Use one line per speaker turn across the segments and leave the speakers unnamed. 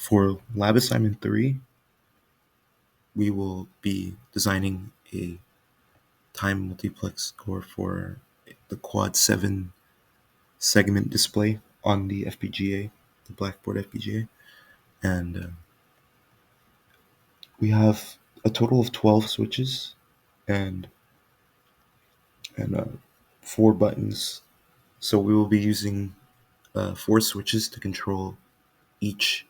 For lab assignment 3, we will be designing a time multiplex core for the quad 7 segment display on the FPGA, the Blackboard FPGA. And we have a total of 12 switches and 4 buttons. So we will be using 4 switches to control each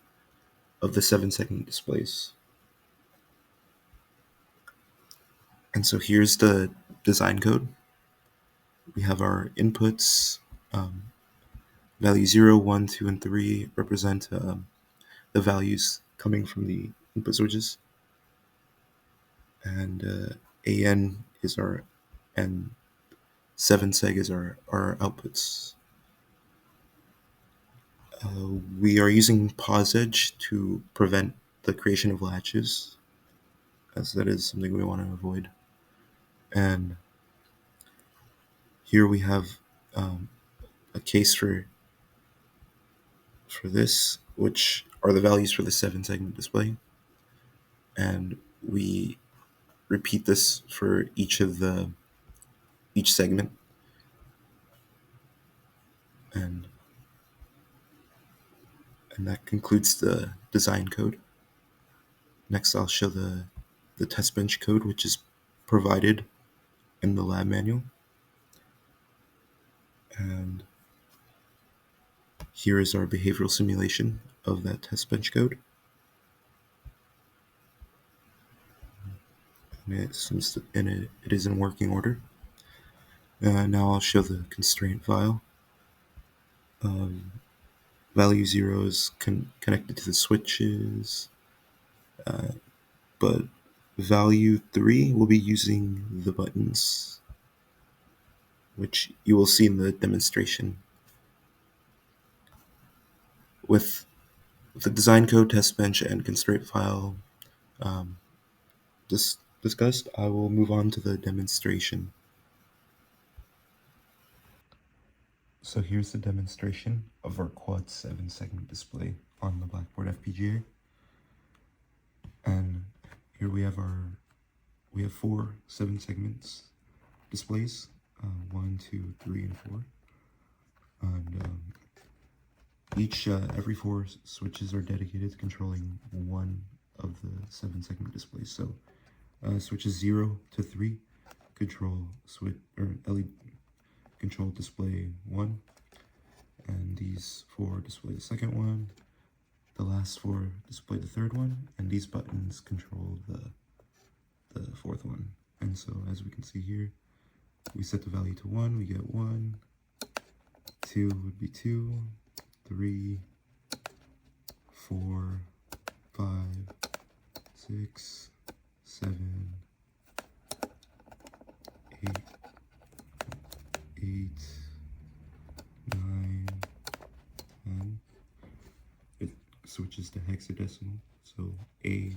of the 7 segment displays. And so here's the design code. We have our inputs. Value 0, 1, 2, and 3 represent the values coming from the input switches. And AN is our, and 7seg is our outputs. We are using POSEDGE to prevent the creation of latches, as that is something we want to avoid. And here we have a case for this, which are the values for the 7 segment display. And we repeat this for each segment. And that concludes the design code. Next, I'll show the test bench code, which is provided in the lab manual. And here is our behavioral simulation of that test bench code. And it is in working order. Now I'll show the constraint file. Value 0 is connected to the switches, but value 3 will be using the buttons, which you will see in the demonstration. With the design code, test bench, and constraint file discussed, I will move on to the demonstration. So here's the demonstration of our quad 7 segment display on the Blackboard FPGA. And here we have 4 7 segments displays, 1, 2, 3, and 4. And every 4 switches are dedicated to controlling one of the 7 segment displays. So switches 0 to 3 control LED control display 1, and these 4 display the second one. The last 4 display the third one, and these buttons control the fourth one. And so as we can see here, we set the value to 1, we get 1, 2 would be 2, 3, 4, 5, 6, 7, 8, 9, 10. It switches to hexadecimal, so A,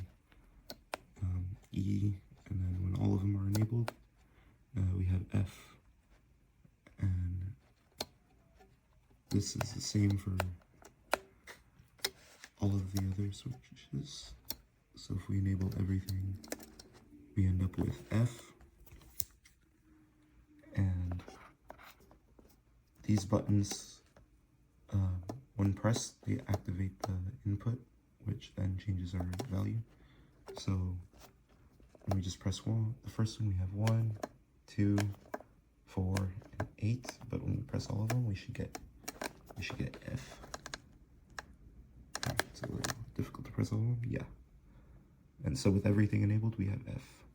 E, and then when all of them are enabled, we have F, and this is the same for all of the other switches. So if we enable everything, we end up with F, and these buttons, when pressed, they activate the input, which then changes our value. So when we just press the first one, we have 1, 2, 4, and 8. But when we press all of them, we should get F. It's a little difficult to press all of them, yeah. And so with everything enabled, we have F.